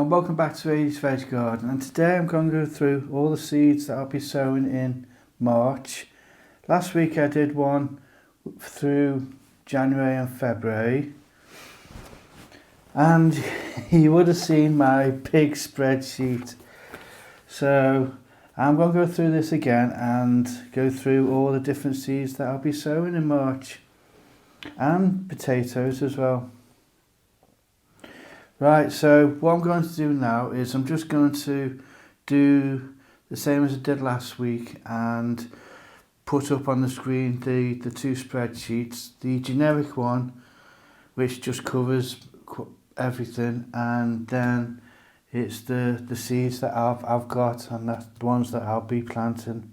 and welcome back to Ray's Veg Garden, and today I'm going to go through all the seeds that I'll be sowing in March. Last week I did one through January and February, and you would have seen my big spreadsheet. So I'm going to go through this again and go through all the different seeds that I'll be sowing in March, and potatoes as well. Right, so what I'm going to do now is I'm just going to do the same as I did last week and put up on the screen the two spreadsheets, the generic one which just covers everything, and then it's the seeds that I've got, and that's the ones that I'll be planting.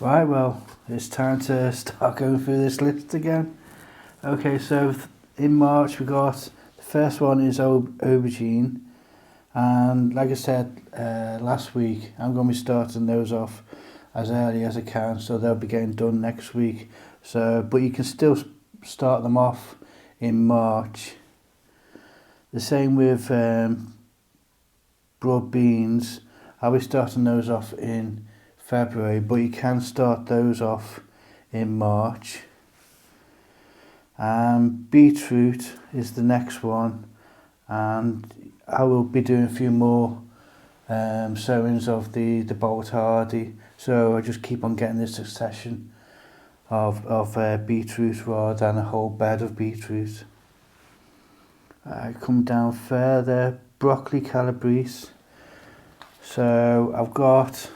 Right, well, it's time to start going through this list again. Okay, so in March we got, the first one is aubergine, and like I said last week, I'm going to be starting those off as early as I can, so they'll be getting done next week. So, but you can still start them off in March. The same with broad beans. I'll be starting those off in February, but you can start those off in March. Beetroot is the next one, and I will be doing a few more sowings of the bolt hardy, so I just keep on getting this succession of beetroot rather than a whole bed of beetroot. I come down further, broccoli calabrese. So I've got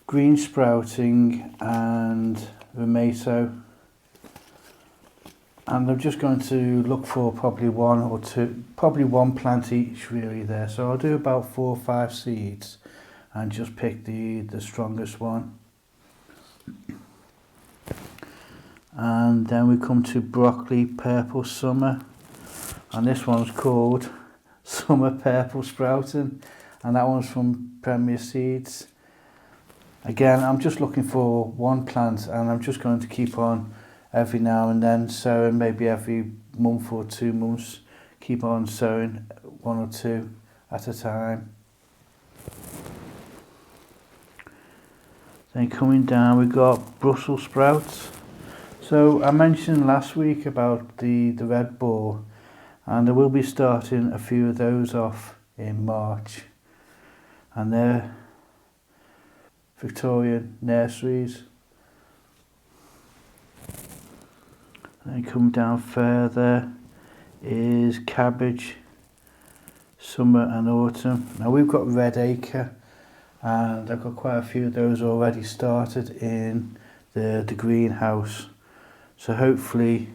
green sprouting and tomato, and I'm just going to look for probably one plant each really there. So I'll do about 4 or 5 seeds and just pick the strongest one. And then we come to broccoli purple summer, and this one's called Summer Purple Sprouting, and that one's from Premier Seeds. Again, I'm just looking for one plant, and I'm just going to keep on every now and then sowing, maybe every month or 2 months, keep on sowing 1 or 2 at a time. Then coming down we got Brussels sprouts. So I mentioned last week about the red ball, and I will be starting a few of those off in March, and they're Victorian nurseries. Then come down further is cabbage, summer and autumn. Now we've got red acre, and I've got quite a few of those already started in the greenhouse. So hopefully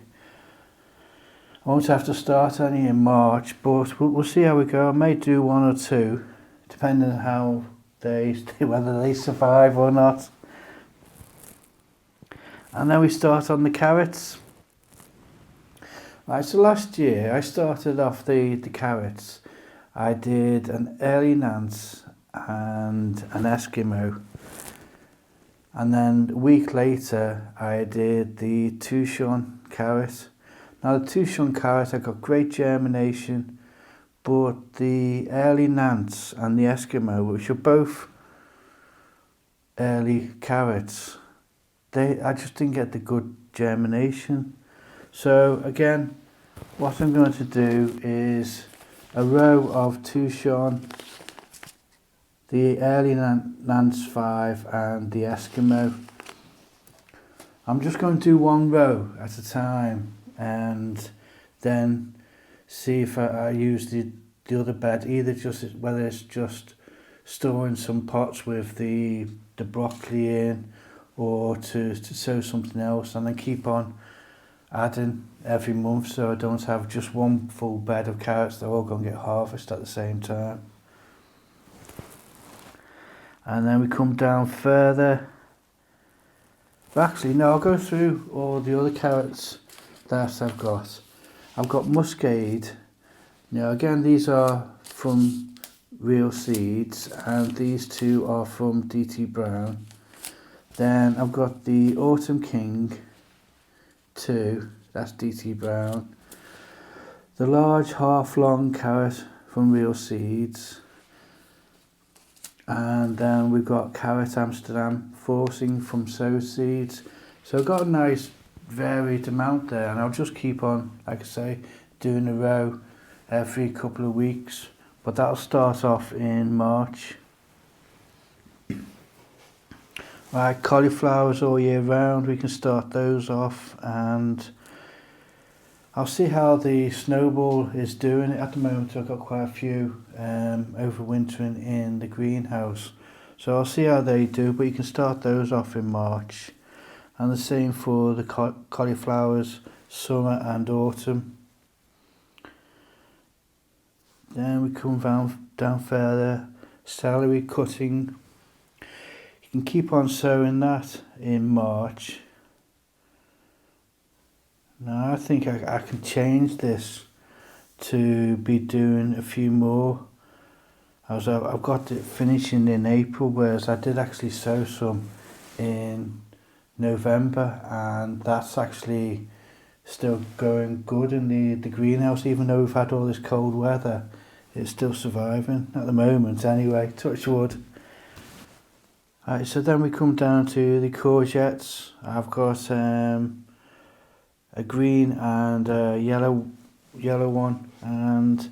I won't have to start any in March, but we'll see how we go. I may do 1 or 2, depending on how whether they survive or not. And then we start on the carrots. Right, so last year I started off the carrots. I did an early Nance and an Eskimo, and then a week later I did the Touchon carrot. Now the Touchon carrot, I got great germination, but the early Nance and the Eskimo, which are both early carrots, I just didn't get the good germination. So again, what I'm going to do is a row of Touchon, the early Nance 5 and the Eskimo, I'm just going to do one row at a time and then see if I use the other bed, either just whether it's just storing some pots with the broccoli in, or to sow something else, and then keep on adding every month, so I don't have just one full bed of carrots. They're all going to get harvested at the same time. And then we come down further. Actually, no, I'll go through all the other carrots that I've got. I've got muscade. Now again, these are from real seeds, and these two are from DT Brown. Then I've got the Autumn King 2, that's DT Brown. The large half-long carrot from real seeds. And then we've got Carrot Amsterdam Forcing from Sow Seeds. So I've got a nice varied amount there, and I'll just keep on, like I say, doing a row every couple of weeks. But that'll start off in March. Right, cauliflowers all year round, we can start those off, and I'll see how the snowball is doing. At the moment I've got quite a few overwintering in the greenhouse, so I'll see how they do, but you can start those off in March. And the same for the cauliflowers, summer and autumn. Then we come down further, celery cutting. You can keep on sowing that in March. Now I think I can change this to be doing a few more. I've got it finishing in April, whereas I did actually sow some in November, and that's actually still going good in the greenhouse. Even though we've had all this cold weather, it's still surviving at the moment anyway, touch wood. Right, so then we come down to the courgettes. I've got a green and a yellow one, and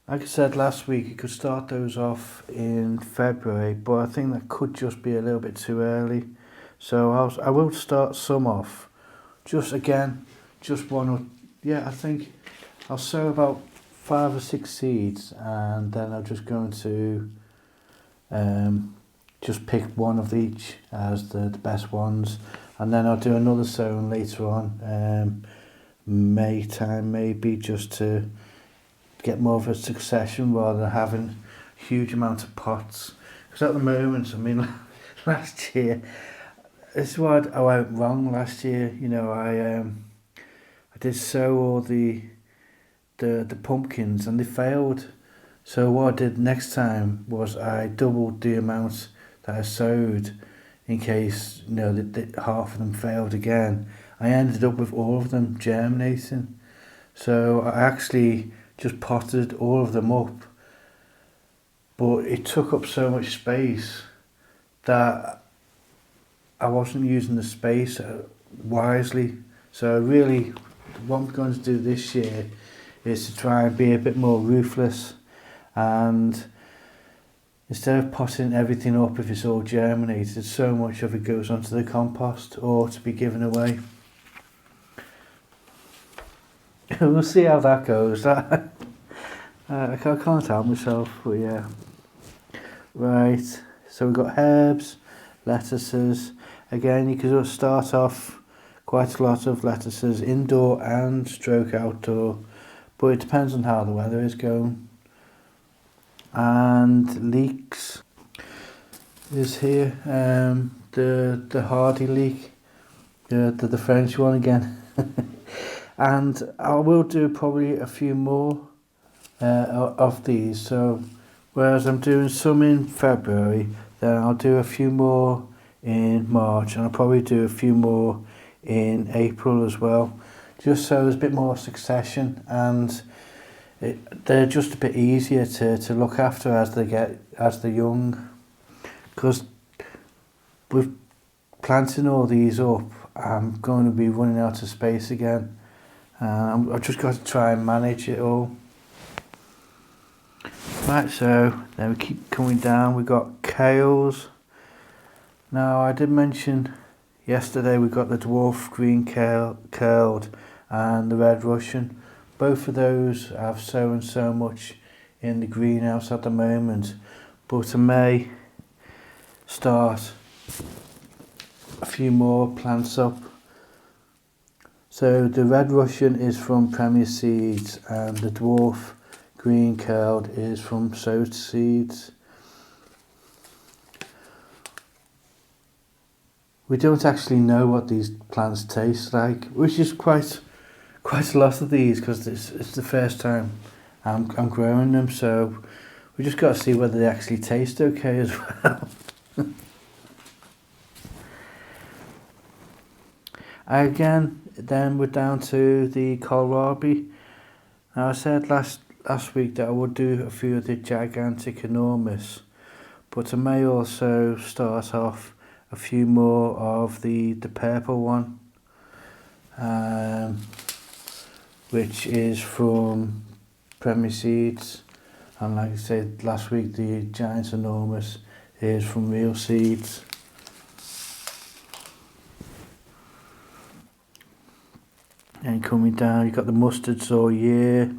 like I said last week, you could start those off in February, but I think that could just be a little bit too early. So I will start some off, just one, or I think I'll sow about 5 or 6 seeds, and then I'm just going to just pick one of each as the best ones, and then I'll do another sowing later on, May time maybe, just to get more of a succession rather than having a huge amount of pots. Because at the moment, I mean, last year, this is what I went wrong last year. You know, I did sow all the pumpkins and they failed. So what I did next time was I doubled the amount that I sowed, in case, you know, that half of them failed again. I ended up with all of them germinating. So I actually just potted all of them up, but it took up so much space that I wasn't using the space wisely. So really, what I'm going to do this year is to try and be a bit more ruthless, and instead of potting everything up if it's all germinated, so much of it goes onto the compost or to be given away. We'll see how that goes. I can't help myself, but yeah. Right, so we've got herbs, lettuces. Again, you can start off quite a lot of lettuces, indoor and stroke outdoor, but it depends on how the weather is going. And leeks is here, the hardy leek, the French one again. And I will do probably a few more of these. So whereas I'm doing some in February, then I'll do a few more in March, and I'll probably do a few more in April as well, just so there's a bit more succession, and they're just a bit easier to look after as they're young. Because with planting all these up, I'm going to be running out of space again. I've just got to try and manage it all. Right, so then we keep coming down. We've got kales. Now I did mention, Yesterday we got the dwarf green curled and the red Russian. Both of those I've sown so much in the greenhouse at the moment, but I may start a few more plants up. So the red Russian is from Premier Seeds and the dwarf green curled is from Sow Seeds. We don't actually know what these plants taste like, which is quite a lot of these because it's the first time I'm growing them, so we just got to see whether they actually taste okay as well. Again, then we're down to the kohlrabi. Now I said last week that I would do a few of the gigantic enormous, but I may also start off a few more of the purple one, which is from Premier Seeds, and like I said last week, the giant enormous is from Real Seeds. And coming down, you've got the mustards all year,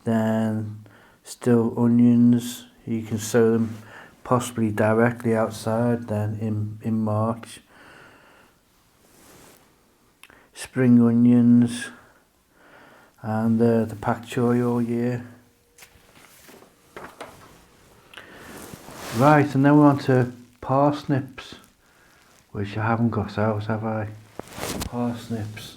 then still onions. You can sow them possibly directly outside then in March. Spring onions and the pak choi all year. Right, and then we're on to parsnips, which I haven't got out, have I? Parsnips.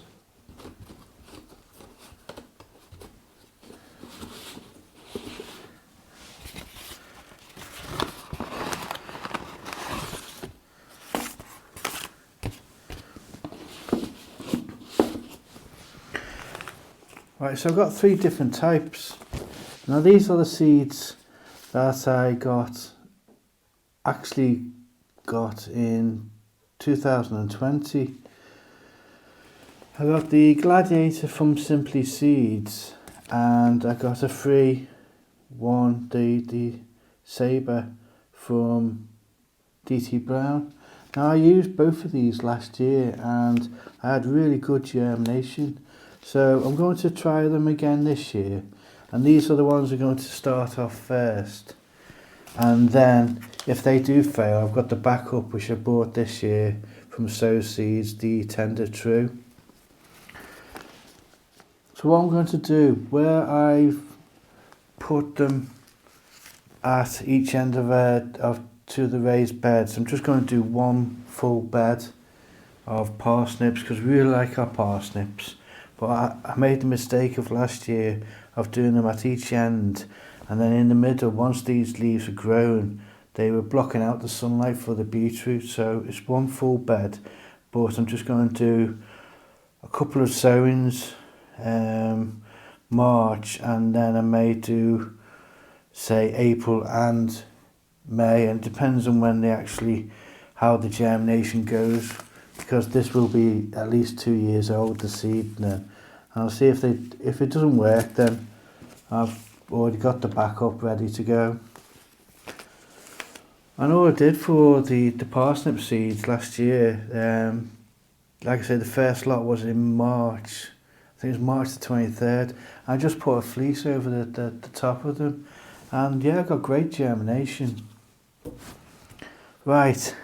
Right, so I've got 3 different types. Now these are the seeds that I actually got in 2020. I got the Gladiator from Simply Seeds, and I got a free one, the Sabre from DT Brown. Now I used both of these last year and I had really good germination. So I'm going to try them again this year, and these are the ones we're going to start off first, and then if they do fail, I've got the backup which I bought this year from Sow Seeds, the Tender True. So what I'm going to do, where I've put them at each end of to the raised beds, I'm just going to do one full bed of parsnips because we really like our parsnips. But I made the mistake of last year of doing them at each end, and then in the middle, once these leaves are grown, they were blocking out the sunlight for the beetroot. So it's one full bed, but I'm just going to do a couple of sowings March, and then I may do say April and May, and it depends on when how the germination goes, because this will be at least 2 years old, the seed now. I'll see if it doesn't work, then I've already got the backup ready to go. And all I did for the parsnip seeds last year, like I said, the first lot was in March. I think it was March the 23rd. I just put a fleece over the top of them, and yeah, I got great germination. Right,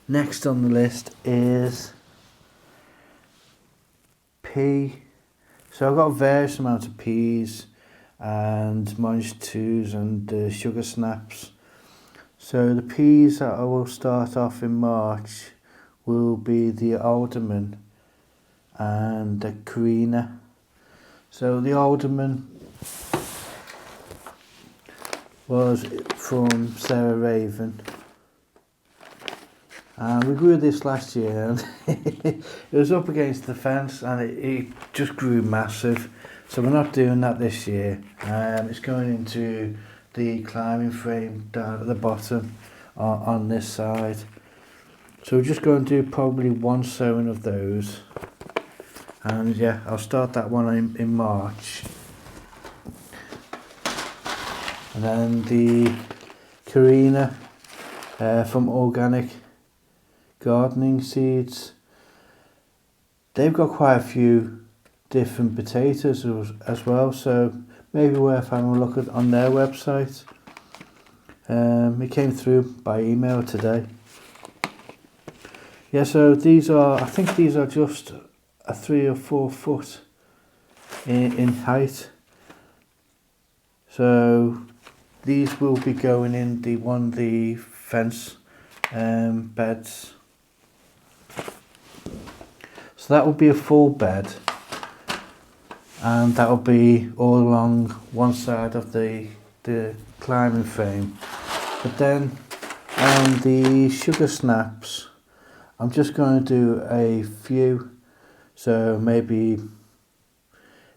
next on the list is pea. So I've got various amounts of peas and Mange 2s and sugar snaps. So the peas that I will start off in March will be the alderman and the carina. So the alderman was from Sarah Raven, and we grew this last year, and it was up against the fence and it just grew massive. So we're not doing that this year. It's going into the climbing frame down at the bottom on this side. So we're just going to do probably one sowing of those, and yeah, I'll start that one in March. And then the carina from Organic Gardening Seeds. they've got quite a few different potatoes as well, so maybe worth having a look at on their website. It came through by email today. Yeah, so these are, I think these are just a 3 or 4 foot in height. So these will be going in the fence beds. So that will be a full bed, and that will be all along one side of the climbing frame. But then on the sugar snaps, I'm just going to do a few, so maybe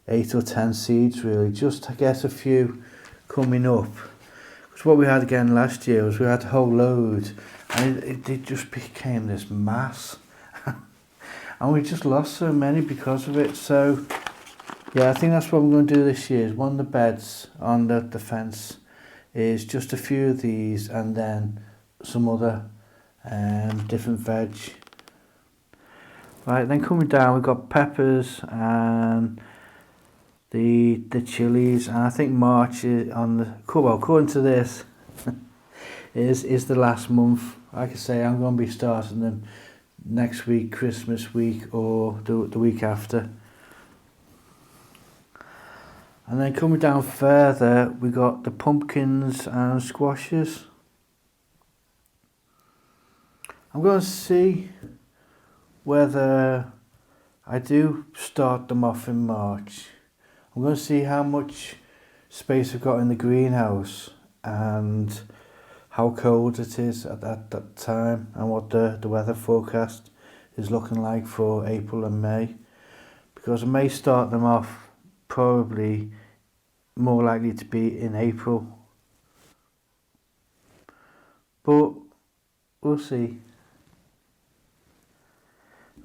8 or 10 seeds really, just to get a few coming up. Because what we had again last year was we had a whole load, and it just became this mass. And we just lost so many because of it. So yeah, I think that's what I'm going to do this year. Is one of the beds on the fence is just a few of these, and then some other different veg. Right, then coming down, we've got peppers and the chilies, and I think March is on the, well, according to this, is the last month. Like I say, I'm going to be starting them next week, Christmas week, or the week after. And then coming down further, we got the pumpkins and squashes. I'm going to see whether I do start them off in March. I'm going to see how much space I've got in the greenhouse and how cold it is at that time, and what the weather forecast is looking like for April and May. Because I may start them off probably more likely to be in April. But we'll see.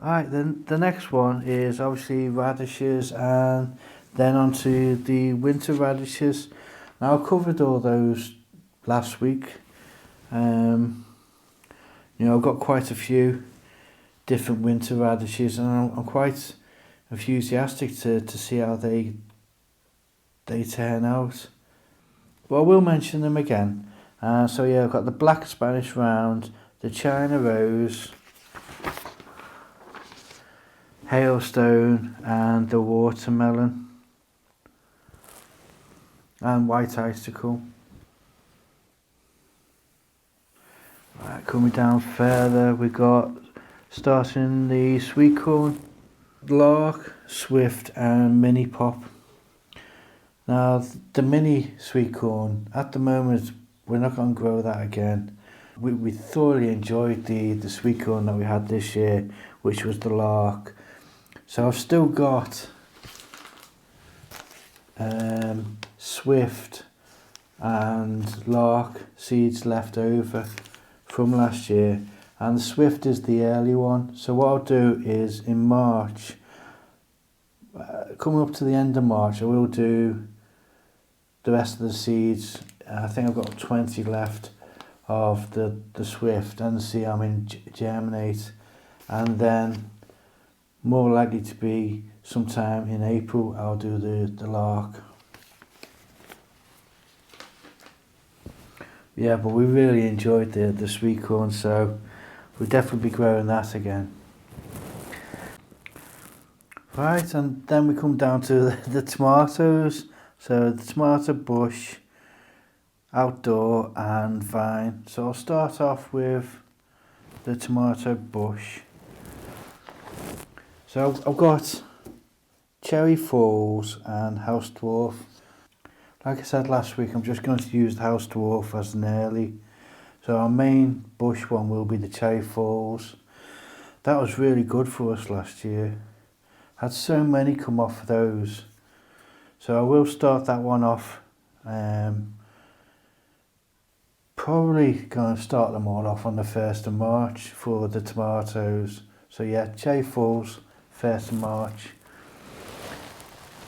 Alright, then the next one is obviously radishes, and then onto the winter radishes. Now I covered all those last week. You know, I've got quite a few different winter radishes, and I'm quite enthusiastic to see how they turn out. But I will mention them again. So yeah, I've got the black Spanish round, the China rose, hailstone, and the watermelon, and white icicle. Right, coming down further, we got starting the sweetcorn, lark, swift, and mini pop. Now the mini sweetcorn, at the moment we're not going to grow that again. We thoroughly enjoyed the sweetcorn that we had this year, which was the lark. So I've still got swift and lark seeds left over from last year, and the swift is the early one. So what I'll do is in March, coming up to the end of March, I will do the rest of the seeds. I think I've got 20 left of the swift, and see how many germinate, and then more likely to be sometime in April I'll do the lark. Yeah, but we really enjoyed the sweet corn, so we'll definitely be growing that again. Right, and then we come down to the tomatoes. So the tomato bush, outdoor and vine. So I'll start off with the tomato bush. So I've got cherry falls and house dwarf. Like I said last week, I'm just going to use the house dwarf as an early. So our main bush one will be the cherry falls. That was really good for us last year. Had so many come off of those. So I will start that one off. Probably going to start them all off on the 1st of March for the tomatoes. So yeah, cherry falls, 1st of March.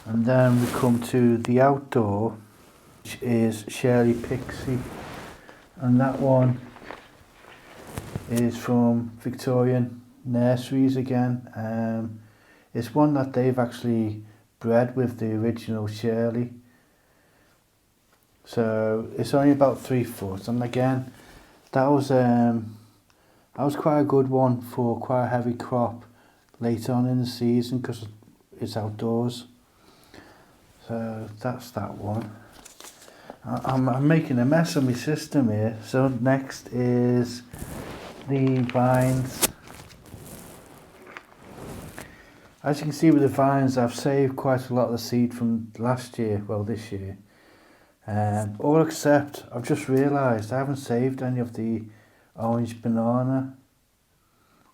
And then we come to the outdoor, which is Shirley Pixie. And that one is from Victorian Nurseries again. It's one that they've actually bred with the original Shirley. So it's only about 3 foot, and again, that was quite a good one for quite a heavy crop later on in the season because it's outdoors. So that's that one. I'm making a mess of my system here. So next is the vines. As you can see with the vines, I've saved quite a lot of the seed from last year, well this year. All except I've just realised I haven't saved any of the orange banana,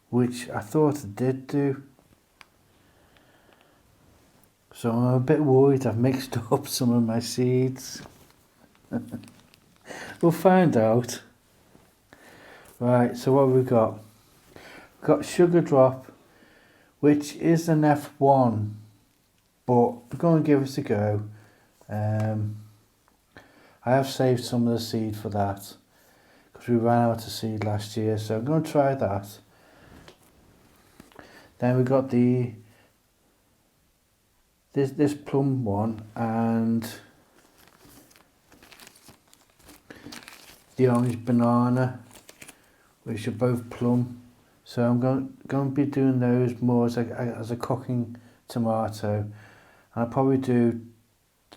which I thought I did do. So I'm a bit worried I've mixed up some of my seeds. We'll find out. Right, so what have we got? We've got sugar drop, which is an F1, but we're going to give it a go. I have saved some of the seed for that because we ran out of seed last year, so I'm going to try that. Then we got this plum one and the orange banana, which are both plum. So I'm going to be doing those more as a cooking tomato. And I'll probably do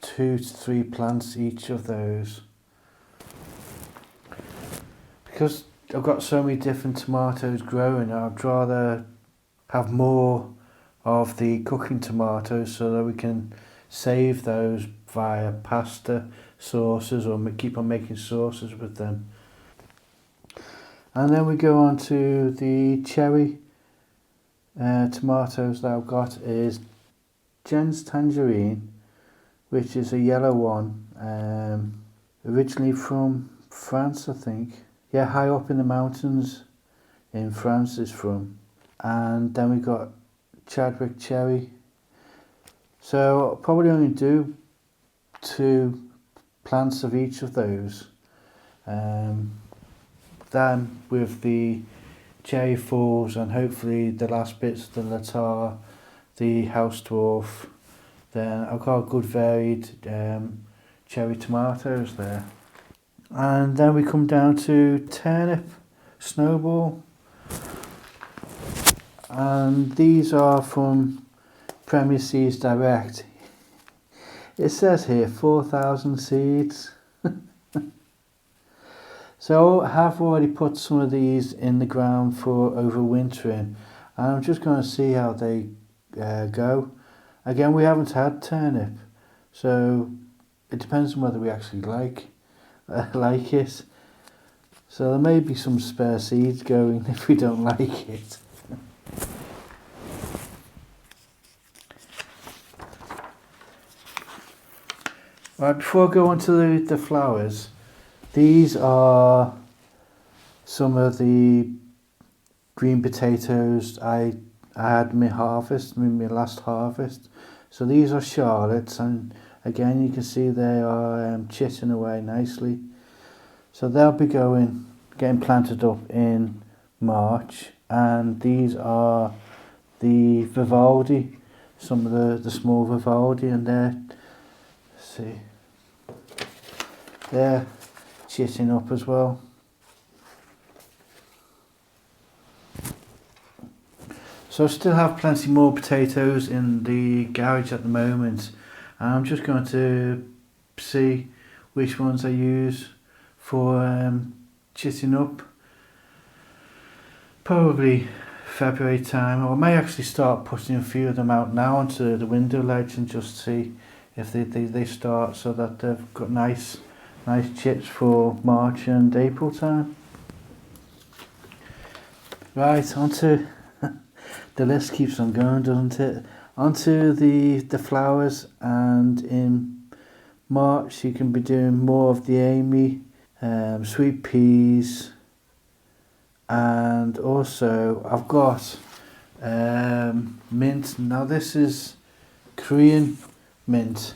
2 to 3 plants each of those. Because I've got so many different tomatoes growing, I'd rather have more of the cooking tomatoes so that we can save those via pasta sauces or keep on making sauces with them. And then we go on to the cherry tomatoes that I've got is Jen's Tangerine, which is a yellow one, originally from France, I think. Yeah, high up in the mountains in France is from. And then we got Chadwick cherry. So I'll probably only do 2 plants of each of those. Then with the cherry falls and hopefully the last bits of the latar, the house dwarf, then I've got good varied cherry tomatoes there. And then we come down to turnip, snowball. And these are from Premier Seeds Direct. It says here 4,000 seeds. So I have already put some of these in the ground for overwintering, and I'm just going to see how they go. Again, we haven't had turnip, so it depends on whether we actually like it. So there may be some spare seeds going if we don't like it. Right, before I go on to the flowers, these are some of the green potatoes I had my last harvest. So these are Charlottes, and again you can see they are chitting away nicely. So they'll be getting planted up in March, and these are the Vivaldi, some of the small Vivaldi, and they're chitting up as well. So I still have plenty more potatoes in the garage at the moment, and I'm just going to see which ones I use for chitting up. Probably February time, or I may actually start putting a few of them out now onto the window ledge and just see if they start, so that they've got nice chits for March and April time. Right, onto the list keeps on going, doesn't it? Onto the flowers, and in March you can be doing more of the Amy, sweet peas, and also I've got mint. Now this is Korean mint,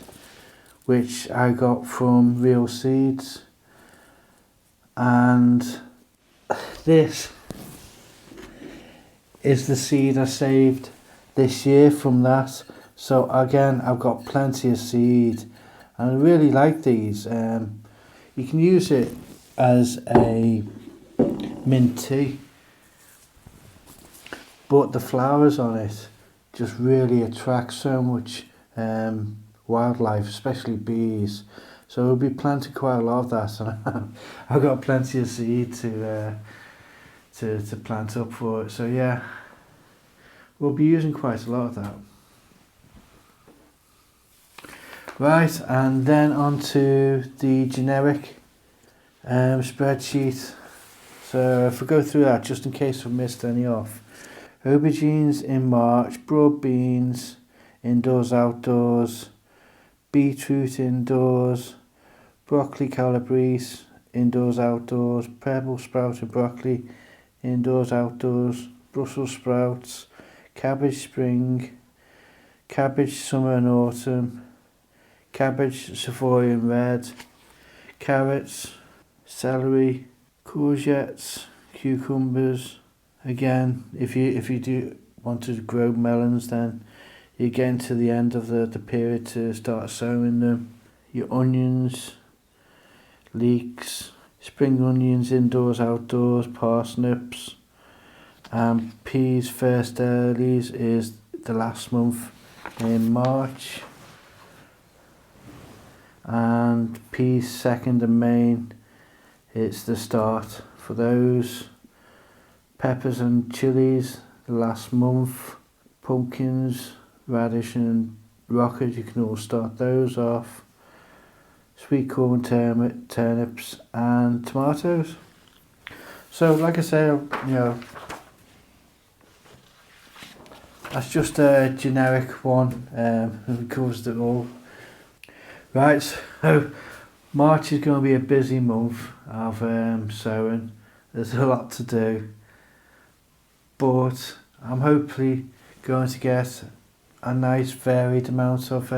which I got from Real Seeds, and this is the seed I saved this year from that. So again, I've got plenty of seed, and I really like these. You can use it as a mint tea, but the flowers on it just really attract so much wildlife, especially bees. So we'll be planting quite a lot of that, and I've got plenty of seed to plant up for it. So yeah, we'll be using quite a lot of that. Right, and then on to the generic spreadsheet. So if we go through that, just in case we've missed any off. Aubergines in March, broad beans, indoors, outdoors, beetroot indoors, broccoli calabrese, indoors, outdoors, purple sprouted broccoli, indoors, outdoors, Brussels sprouts, cabbage spring, cabbage summer and autumn, cabbage Savoyan red, carrots, celery, courgettes, cucumbers. Again, if you do want to grow melons, then you're getting to the end of the period to start sowing them. Your onions, leeks, spring onions, indoors, outdoors, parsnips, and peas first earlies is the last month in March, and peas second and main, it's the start for those. Peppers and chilies the last month. Pumpkins, radish and rocket, you can all start those off. Sweet corn, turnips and tomatoes. So like I say, you know, that's just a generic one. It covers it all. Right, so March is going to be a busy month of sowing. There's a lot to do, but I'm hopefully going to get a nice varied amount of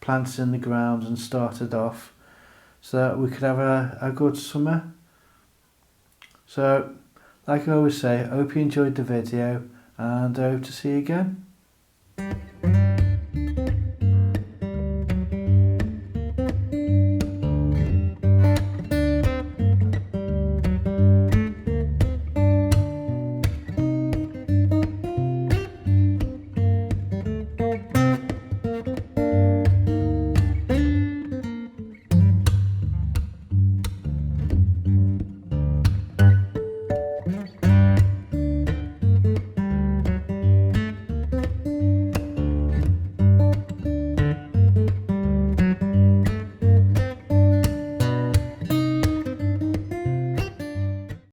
plants in the ground and started off, so that we could have a good summer. So like I always say, I hope you enjoyed the video, and I hope to see you again.